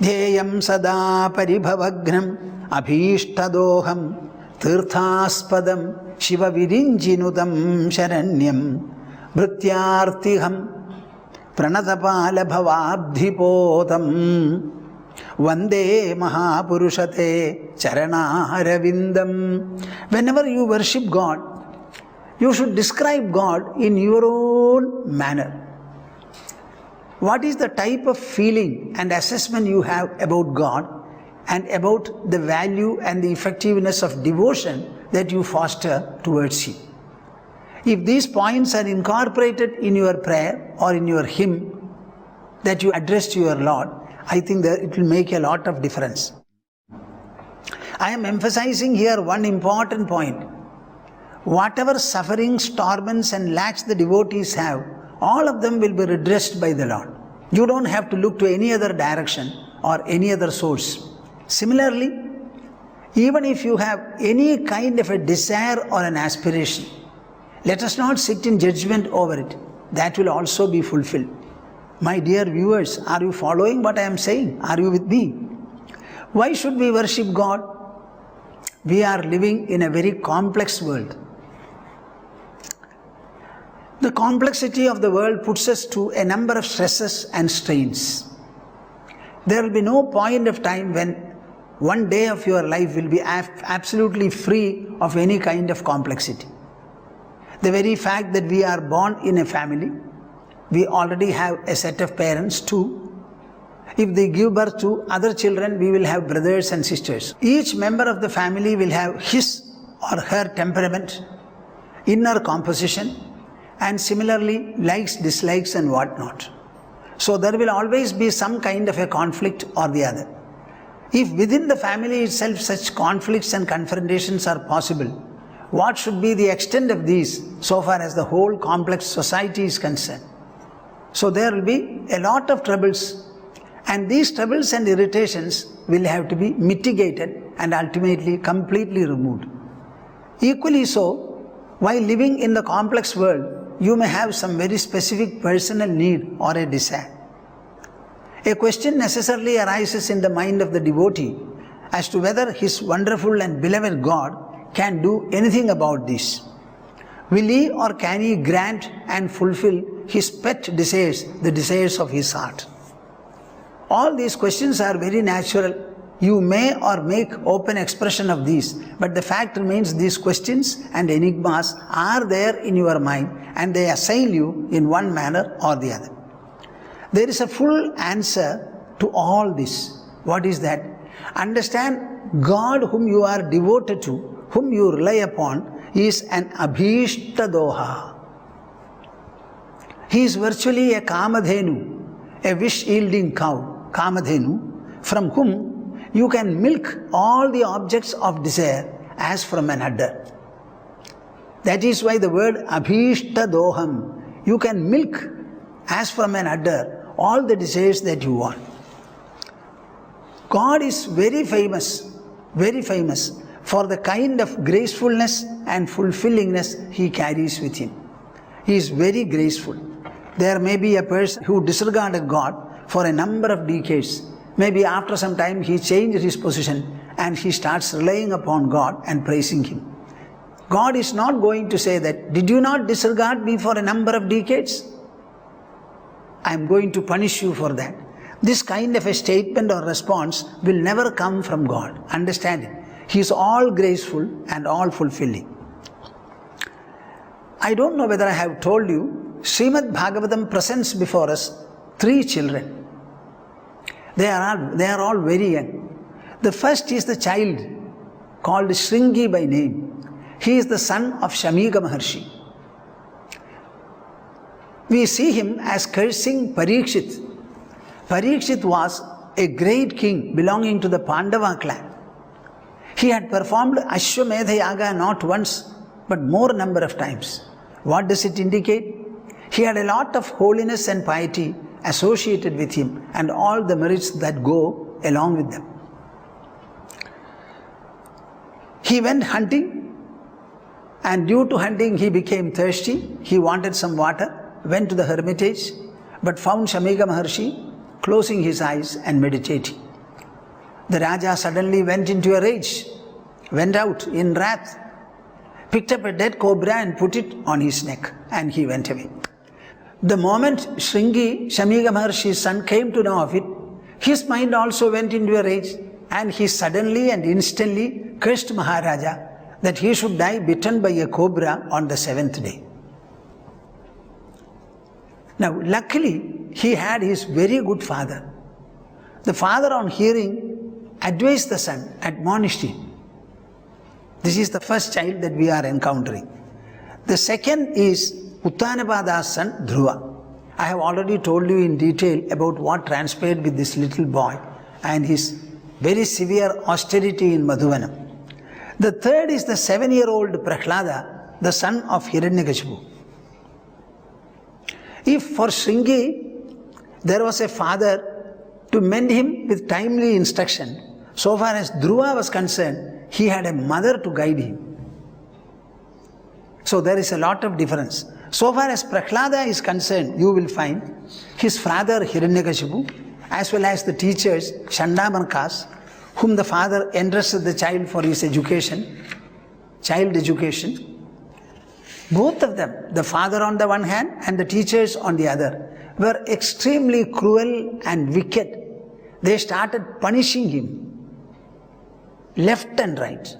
Dhyeyam sada paribhavagnam abhishtadoham Tirthaspadam Shiva Virinjinutam Sharanyam Bhrityartiham Pranatapala Bhavabdhipotam Vande Mahapurushate Charanaravindam. Whenever you worship God, you should describe God in your own manner. What is the type of feeling and assessment you have about God and about the value and the effectiveness of devotion that you foster towards Him? If these points are incorporated in your prayer or in your hymn that you address to your Lord, I think that it will make a lot of difference. I am emphasizing here one important point. Whatever sufferings, torments and lacks the devotees have, all of them will be redressed by the Lord. You don't have to look to any other direction or any other source. Similarly, even if you have any kind of a desire or an aspiration, let us not sit in judgment over it. That will also be fulfilled. My dear viewers, are you following what I am saying? Are you with me? Why should we worship God? We are living in a very complex world. The complexity of the world puts us to a number of stresses and strains. There will be no point of time when one day of your life will be absolutely free of any kind of complexity. The very fact that we are born in a family, we already have a set of parents too. If they give birth to other children, we will have brothers and sisters. Each member of the family will have his or her temperament, inner composition, and similarly likes, dislikes and whatnot. So there will always be some kind of a conflict or the other. If within the family itself such conflicts and confrontations are possible, what should be the extent of these so far as the whole complex society is concerned? So there will be a lot of troubles, and these troubles and irritations will have to be mitigated and ultimately completely removed. Equally so, while living in the complex world, you may have some very specific personal need or a desire. A question necessarily arises in the mind of the devotee as to whether his wonderful and beloved God can do anything about this. Will he or can he grant and fulfill his pet desires, the desires of his heart? All these questions are very natural. You may or make open expression of these, but the fact remains these questions and enigmas are there in your mind and they assail you in one manner or the other. There is a full answer to all this. What is that? Understand, God whom you are devoted to, whom you rely upon, is an abhishtadoha. He is virtually a kamadhenu, a wish-yielding cow, kamadhenu, from whom you can milk all the objects of desire as from an udder. That is why the word abhishtadoham, you can milk as from an udder all the desires that you want. God is very famous for the kind of gracefulness and fulfillingness He carries with Him. He is very graceful. There may be a person who disregarded God for a number of decades. Maybe after some time he changed his position and he starts relying upon God and praising Him. God is not going to say that, did you not disregard me for a number of decades? I am going to punish you for that. This kind of a statement or response will never come from God. Understand it. He is all graceful and all fulfilling. I don't know whether I have told you, Sreemad Bhaagavatam presents before us 3 children. They are all very young. The first is the child called Shringi by name. He is the son of Shamika Maharshi. We see him as cursing Parikshit. Parikshit was a great king belonging to the Pandava clan. He had performed Ashwamedha Yaga not once, but more number of times. What does it indicate? He had a lot of holiness and piety associated with him and all the merits that go along with them. He went hunting, and due to hunting he became thirsty. He wanted some water, went to the hermitage, but found Shamika Maharshi closing his eyes and meditating. The Raja suddenly went into a rage, went out in wrath, picked up a dead cobra and put it on his neck, and he went away. The moment Shringi, Shamiga Maharshi's son, came to know of it, his mind also went into a rage, and he suddenly and instantly cursed Maharaja that he should die bitten by a cobra on the 7th day. Now, luckily, he had his very good father. The father, on hearing, advised the son, admonished him. This is the first child that we are encountering. The second is Uttanapada's son, Dhruva. I have already told you in detail about what transpired with this little boy and his very severe austerity in Madhuvanam. The third is the 7-year-old Prahlada, the son of Hiranyakashipu. If for Shringi there was a father to mend him with timely instruction, so far as Dhruva was concerned, he had a mother to guide him. So there is a lot of difference. So far as Prahlada is concerned, you will find his father Hiranyakashipu as well as the teachers Chandamarkas, whom the father entrusted the child for his education, child education. Both of them, the father on the one hand and the teachers on the other, were extremely cruel and wicked. They started punishing him left and right.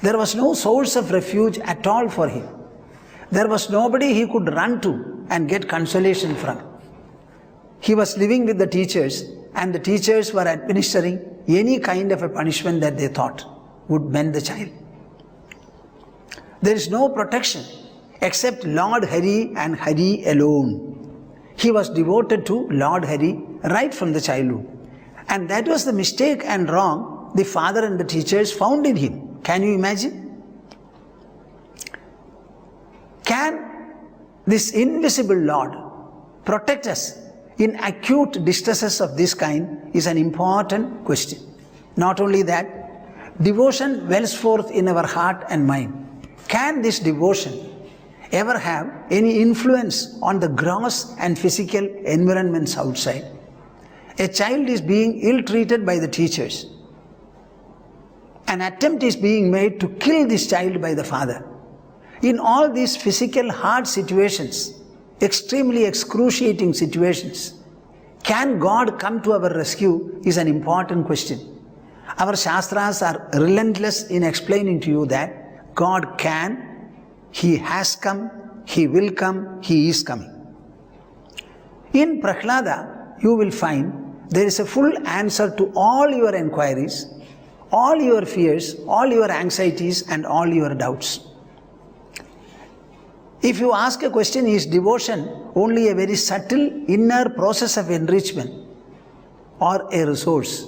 There was no source of refuge at all for him. There was nobody he could run to and get consolation from. He was living with the teachers, and the teachers were administering any kind of a punishment that they thought would mend the child. There is no protection except Lord Hari and Hari alone. He was devoted to Lord Hari right from the childhood. And that was the mistake and wrong the father and the teachers found in him. Can you imagine? Can this invisible Lord protect us in acute distresses of this kind is an important question. Not only that, devotion wells forth in our heart and mind. Can this devotion ever have any influence on the gross and physical environments outside? A child is being ill-treated by the teachers. An attempt is being made to kill this child by the father. In all these physical hard situations, extremely excruciating situations, can God come to our rescue is an important question. Our Shastras are relentless in explaining to you that God can, He has come, He will come, He is coming. In Prahlada, you will find there is a full answer to all your inquiries, all your fears, all your anxieties and all your doubts. If you ask a question, is devotion only a very subtle inner process of enrichment or a resource?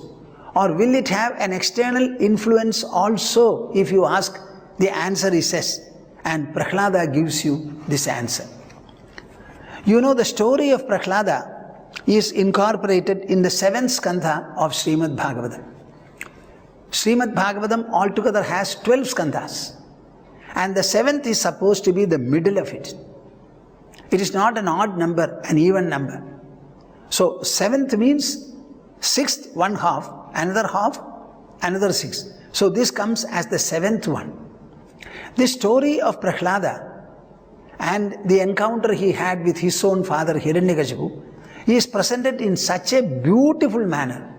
Or will it have an external influence also? If you ask, the answer is yes. And Prahlada gives you this answer. You know, the story of Prahlada is incorporated in the 7th skandha of Sreemad Bhagavatam. Sreemad Bhagavatam altogether has 12 skandhas. And the 7th is supposed to be the middle of it. It is not an odd number, an even number. So 7th means 6th, 1/2, another half, another 6. So this comes as the 7th one. The story of Prahlada and the encounter he had with his own father Hiranyakashipu is presented in such a beautiful manner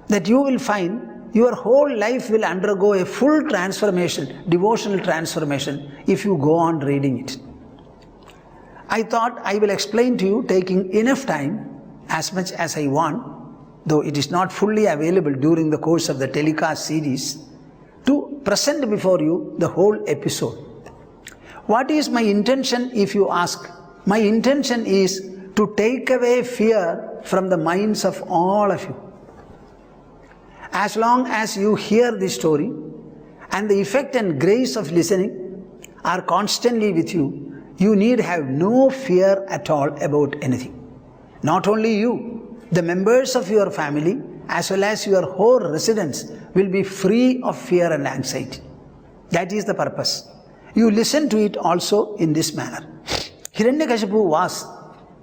that you will find your whole life will undergo a full transformation, devotional transformation, if you go on reading it. I thought I will explain to you, taking enough time, as much as I want, though it is not fully available during the course of the telecast series, to present before you the whole episode. What is my intention, if you ask? My intention is to take away fear from the minds of all of you. As long as you hear this story and the effect and grace of listening are constantly with you, you need have no fear at all about anything. Not only you, the members of your family as well as your whole residents will be free of fear and anxiety. That is the purpose. You listen to it also in this manner. Hiranyakashipu was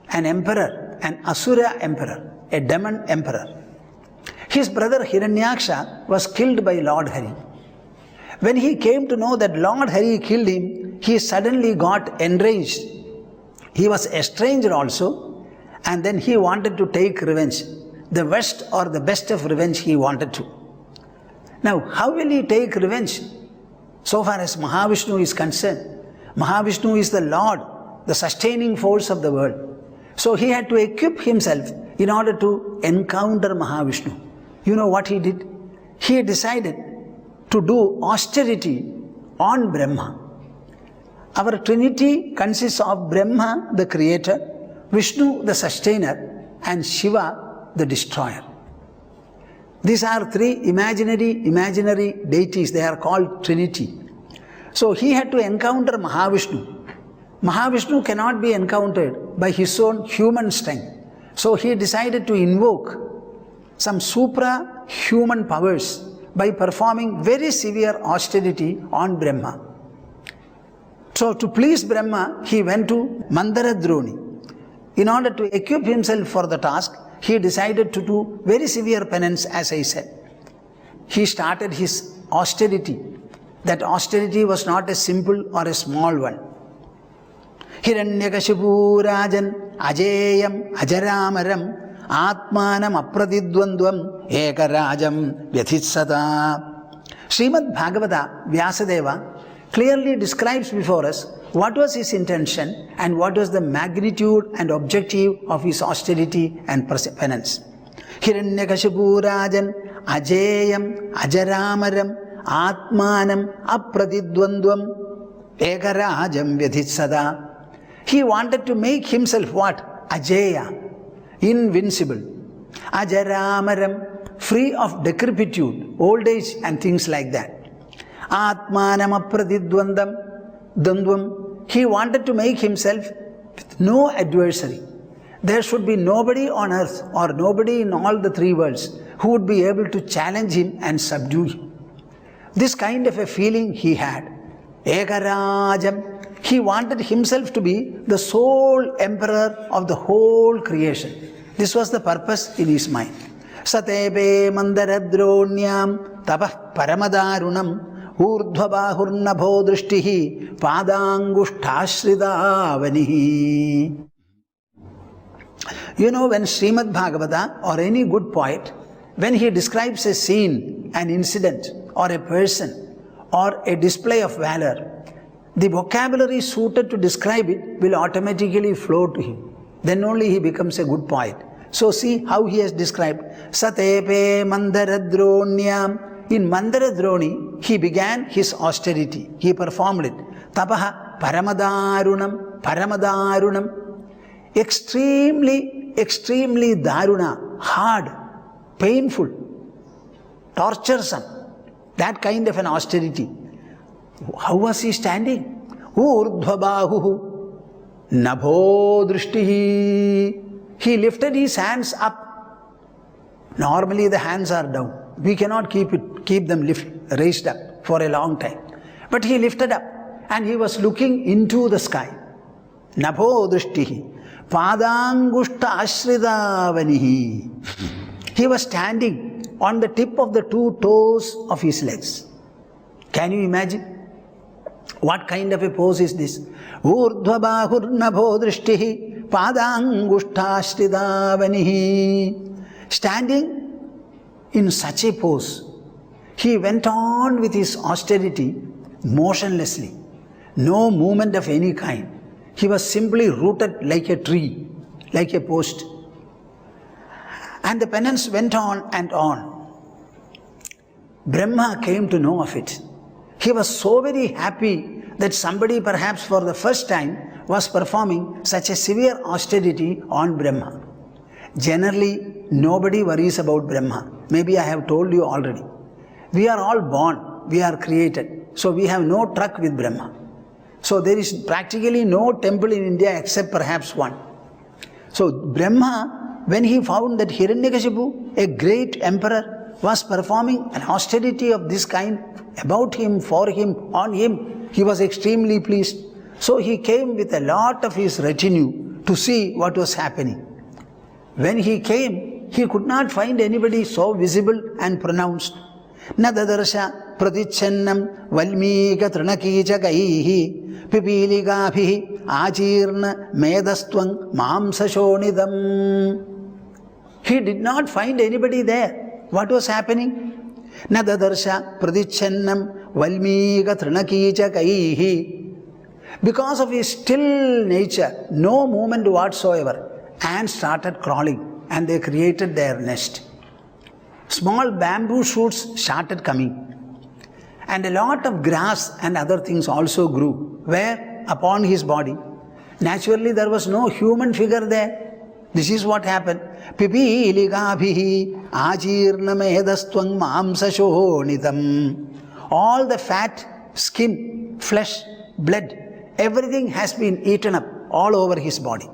an emperor, an Asura emperor, a demon emperor. His brother Hiranyaksha was killed by Lord Hari. When he came to know that Lord Hari killed him, he suddenly got enraged. He was estranged also, and then he wanted to take revenge. The worst or the best of revenge he wanted to. Now, how will he take revenge? So far as Mahavishnu is concerned, Mahavishnu is the Lord, the sustaining force of the world. So he had to equip himself in order to encounter Mahavishnu. You know what he did? He decided to do austerity on Brahma. Our Trinity consists of Brahma, the creator, Vishnu, the sustainer, and Shiva, the destroyer. These are three imaginary deities. They are called Trinity. So he had to encounter Mahavishnu. Mahavishnu cannot be encountered by his own human strength. So he decided to invoke some supra-human powers by performing very severe austerity on Brahma. So to please Brahma, he went to Mandaradroni. In order to equip himself for the task, he decided to do very severe penance, as I said. He started his austerity. That austerity was not a simple or a small one. Hiranyakashipu rajan ajeyam ajaramaram atmanam apradidvandvam ekarajam vyatitsata. Sreemad Bhagavata Vyasadeva clearly describes before us what was his intention and what was the magnitude and objective of his austerity and penance. Hiranyakashipu rajan ajeyam ajaramaram atmanam apradidvandvam ekarajam vyatitsata. He wanted to make himself what? Ajeya, invincible. Ajaramaram, free of decrepitude, old age and things like that. Atmanam apradidvandam, he wanted to make himself with no adversary. There should be nobody on earth or nobody in all the three worlds who would be able to challenge him and subdue him. This kind of a feeling he had. Ekarajam, he wanted himself to be the sole emperor of the whole creation. This was the purpose in his mind. Satepe mandaradronyam tapah paramadarunam urdhvabahurnabho drishtihi padangusthashridavanihi. You know, when Srimad Bhagavata or any good poet, when he describes a scene, an incident, or a person, or a display of valor, the vocabulary suited to describe it will automatically flow to him. Then only he becomes a good poet. So see how he has described. Satepe mandaradronyam. In Mandaradroni, he began his austerity. He performed it. Tapaha paramadarunam. Paramadarunam. Extremely daruna. Hard. Painful. Torturesome. That kind of an austerity. How was he standing? Urdhvabahu nabho drishtihi. He lifted his hands up. Normally the hands are down. We cannot keep them raised up for a long time. But he lifted up and he was looking into the sky. Nabho drishtihi. Padangushta ashridavanihi. He was standing on the tip of the two toes of his legs. Can you imagine? What kind of a pose is this? Urdhvabahurnabho drishtihi padangusthashridavanihi. Standing in such a pose, he went on with his austerity motionlessly. No movement of any kind. He was simply rooted like a tree, like a post. And the penance went on and on. Brahma came to know of it. He was so very happy that somebody perhaps for the first time was performing such a severe austerity on Brahma. Generally, nobody worries about Brahma. Maybe I have told you already. We are all born, we are created. So we have no truck with Brahma. So there is practically no temple in India except perhaps one. So Brahma, when he found that Hiranyakashipu, a great emperor, was performing an austerity of this kind about him, for him, on him, he was extremely pleased. So he came with a lot of his retinue to see what was happening. When he came, he could not find anybody so visible and pronounced. Na dadarsha pratichannam valmika trinakicha gaihi pipiligaabhi ajirna medastvang mamsashonidam. He did not find anybody there. What was happening? Na dadarsha pratichannam valmika trinakicha gaihi. Because of his still nature, no movement whatsoever, ants started crawling and they created their nest. Small bamboo shoots started coming. And a lot of grass and other things also grew. Where? Upon his body. Naturally, there was no human figure there. This is what happened. Pipiligaabhihi ajirna medastvang mamsashonitam. All the fat, skin, flesh, blood, everything has been eaten up all over his body.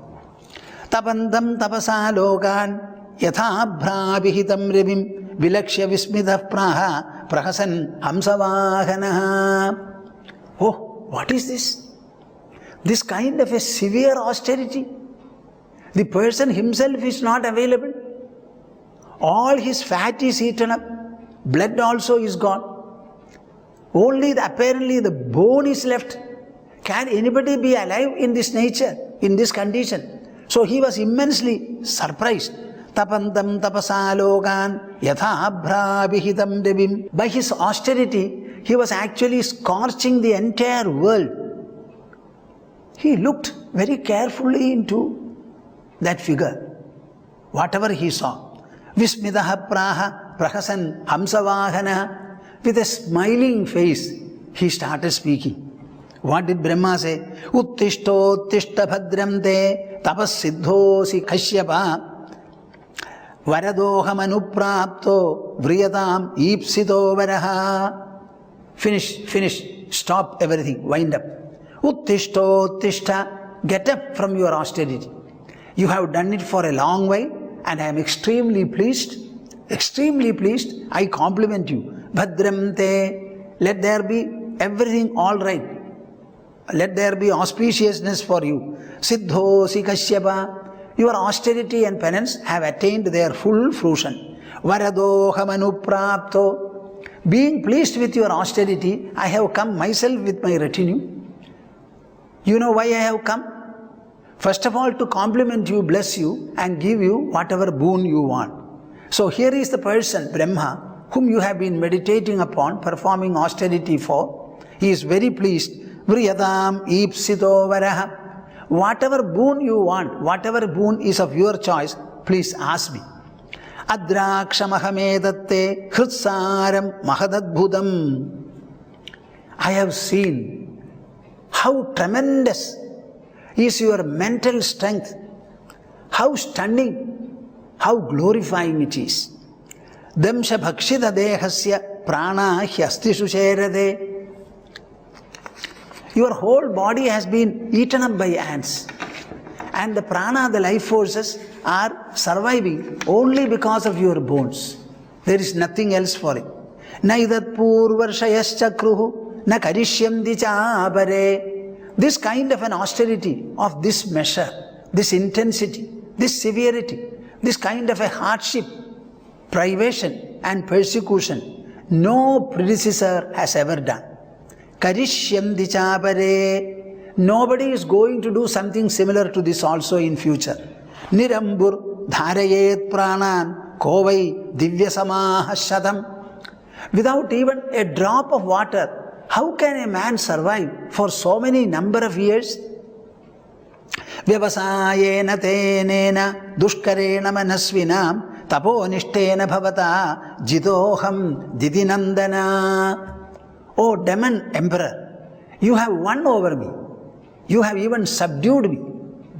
Tapandam tapasa lokan yathabhrabihitam rivim vilakshya vismitah praha prahasan hamsavahanaha. Oh, what is this? This kind of a severe austerity. The person himself is not available. All his fat is eaten up. Blood also is gone. Only apparently the bone is left. Can anybody be alive in this nature, in this condition? So he was immensely surprised. Tapandam tapasalogan yathabhrabihitam devim. By his austerity, he was actually scorching the entire world. He looked very carefully into that figure, whatever he saw. Vismidaha praha prahasan hamsavahana. With a smiling face, he started speaking. What did Brahma say? Uttishto uttishta bhadram te tapas siddhosi kashyapa varadoham anuprapto vriyatam ipsito varaha. Finish, stop everything, wind up. Uttishto uttishta, get up from your austerity. You have done it for a long while and I am extremely pleased, I compliment you. Bhadram te, let there be everything all right. Let there be auspiciousness for you. Siddhosi kashyapa, your austerity and penance have attained their full fruition. Varadoham anuprapto, being pleased with your austerity, I have come myself with my retinue. You know why I have come? First of all, to compliment you, bless you, and give you whatever boon you want. So here is the person, Brahma, whom you have been meditating upon, performing austerity for. He is very pleased. Vriyadam ipsito varaha. Whatever boon you want, whatever boon is of your choice, please ask me. Adrakshamahamedatte khrutsaram mahadadbhudam. I have seen how tremendous is your mental strength, how stunning, how glorifying it is. Damsha bhakshita dehasya prana hyastishu sherade. Your whole body has been eaten up by ants. And the prana, the life forces, are surviving only because of your bones. There is nothing else for it. Naidat purvarshayas chakruhu na karishyamdi chapare. This kind of an austerity, of this measure, this intensity, this severity, this kind of a hardship, privation and persecution, no predecessor has ever done. Karishyam dichapare. Nobody is going to do something similar to this also in future. Nirambur dharayet pranan kovai divya samaha shatam. Without even a drop of water, how can a man survive for so many number of years? Vyavasayena tenena dushkarena manasvinam taponishtena bhavata jidoham didinandana. O demon emperor, you have won over me. You have even subdued me,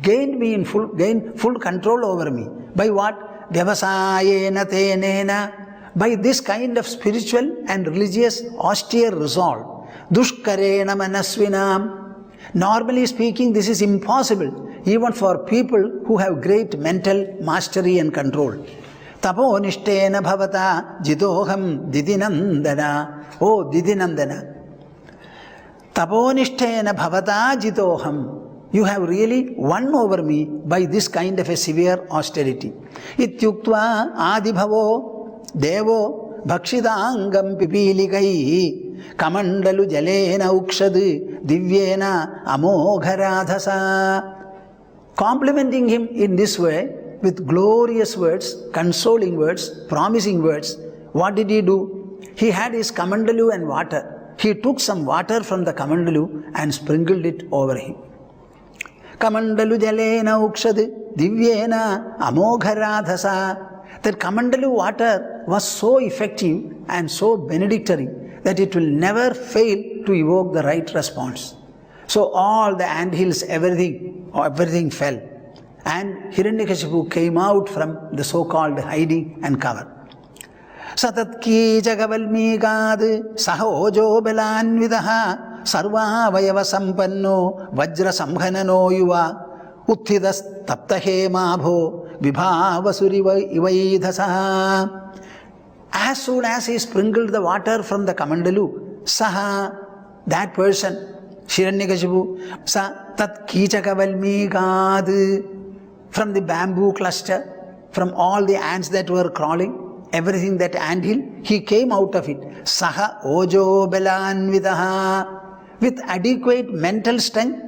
gained full control over me. By what? Vyavasayena tenena. By this kind of spiritual and religious austere resolve. Dushkarena manasvinam. Normally speaking, this is impossible, even for people who have great mental mastery and control. Taponishtena bhavata jidoham didinandana. Oh Didinandana. Taponishtena bhavata jidoham. you have really won over me by this kind of a severe austerity. Ityuktva adibhavo devo bhakshidangam pipilikai kamandalu jalena ukshad divyena amogharadhasa. Complimenting him in this way with glorious words, consoling words, promising words, what did he do? He had his kamandalu and water. He took some water from the kamandalu and sprinkled it over him. Kamandalu jalena ukshad divyena amogharadhasa. That kamandalu water was so effective and so benedictory that it will never fail to evoke the right response. So all the anthills, everything fell. And Hiranyakashipu came out from the so-called hiding and cover. Satatki jagavalmigad sahojo belanvidaha sarva vayava sampanno vajra samghanano yuva uthidas taptahe mabho vibhavasuri ivaidhasa. As soon as he sprinkled the water from the kamandalu, saha, that person, Hiranyakashipu, sa tat kichakavalmigad, from the bamboo cluster, from all the ants that were crawling, everything that anthill, he came out of it. Saha ojo belanvidaha, with adequate mental strength,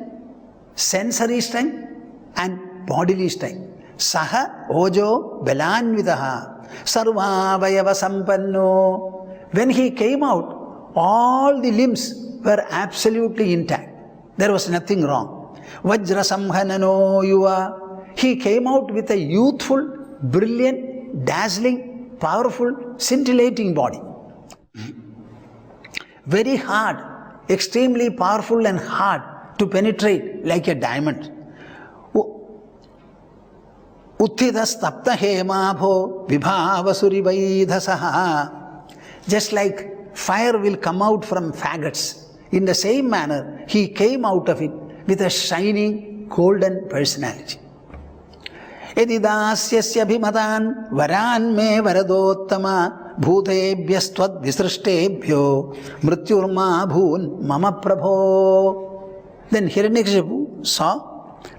sensory strength and bodily strength. Saha ojo belanvidaha, sarva vayava sampanno. When he came out, all the limbs were absolutely intact. There was nothing wrong. Vajra samghanano yuva. He came out with a youthful, brilliant, dazzling, powerful, scintillating body. Very hard, extremely powerful and hard to penetrate like a diamond. Uthidas tapta hemabho vibhavasuri vaidhasaha. Just like fire will come out from faggots, in the same manner, he came out of it with a shining, golden personality. Edidasyasya bhimatan varan me varadottama bhutebhyastvad visrishtebhyo mrityurma bhoon mama prabho. Then Hiranyakashipu saw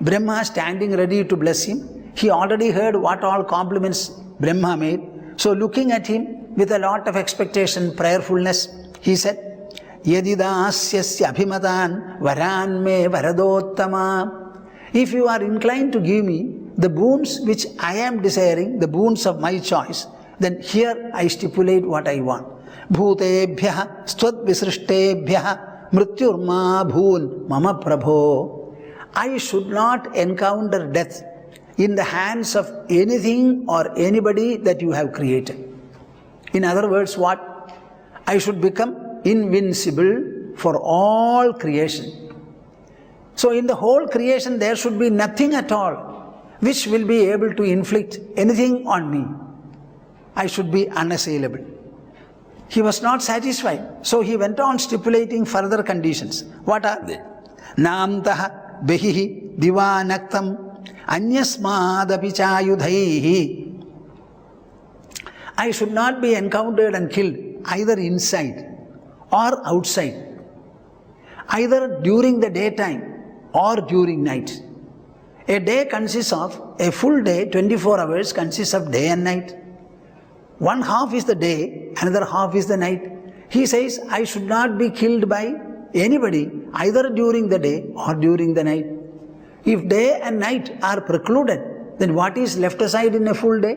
Brahma standing ready to bless him. He already heard what all compliments Brahma made. So looking at him with a lot of expectation, prayerfulness, he said, Yedidasyasya abhimatan varan me varadottama. If you are inclined to give me the boons which I am desiring, the boons of my choice, then here I stipulate what I want. Bhutebhyah stvad visrishtebhyah mrityurma bhoon mama prabho. I should not encounter death in the hands of anything or anybody that you have created. In other words, what? I should become invincible for all creation. So in the whole creation there should be nothing at all which will be able to inflict anything on me. I should be unassailable. He was not satisfied. So he went on stipulating further conditions. What are they? Namtaha behihi divanaktam anyasmadapi chayudhaihi. I should not be encountered and killed either inside or outside, either during the daytime or during night. A day consists of, a full day, 24 hours consists of day and night. One half is the day, another half is the night. He says, I should not be killed by anybody either during the day or during the night. If day and night are precluded, then what is left aside in a full day?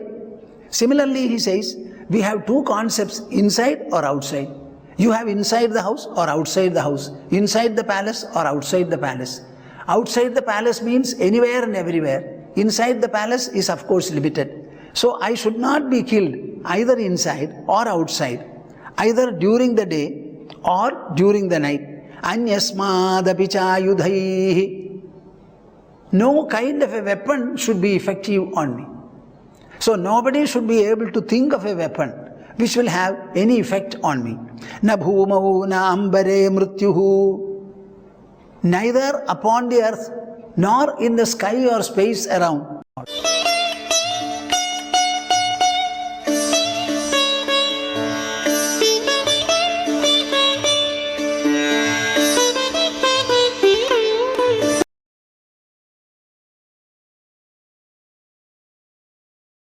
Similarly, he says, we have two concepts, inside or outside. You have inside the house or outside the house, inside the palace or outside the palace. Outside the palace means anywhere and everywhere. Inside the palace is of course limited. So I should not be killed either inside or outside, either during the day or during the night. Anyasmadapi chayudhaihi. No kind of a weapon should be effective on me. So nobody should be able to think of a weapon which will have any effect on me. Na bhumau na ambare mrityuhu. Neither upon the earth nor in the sky or space around.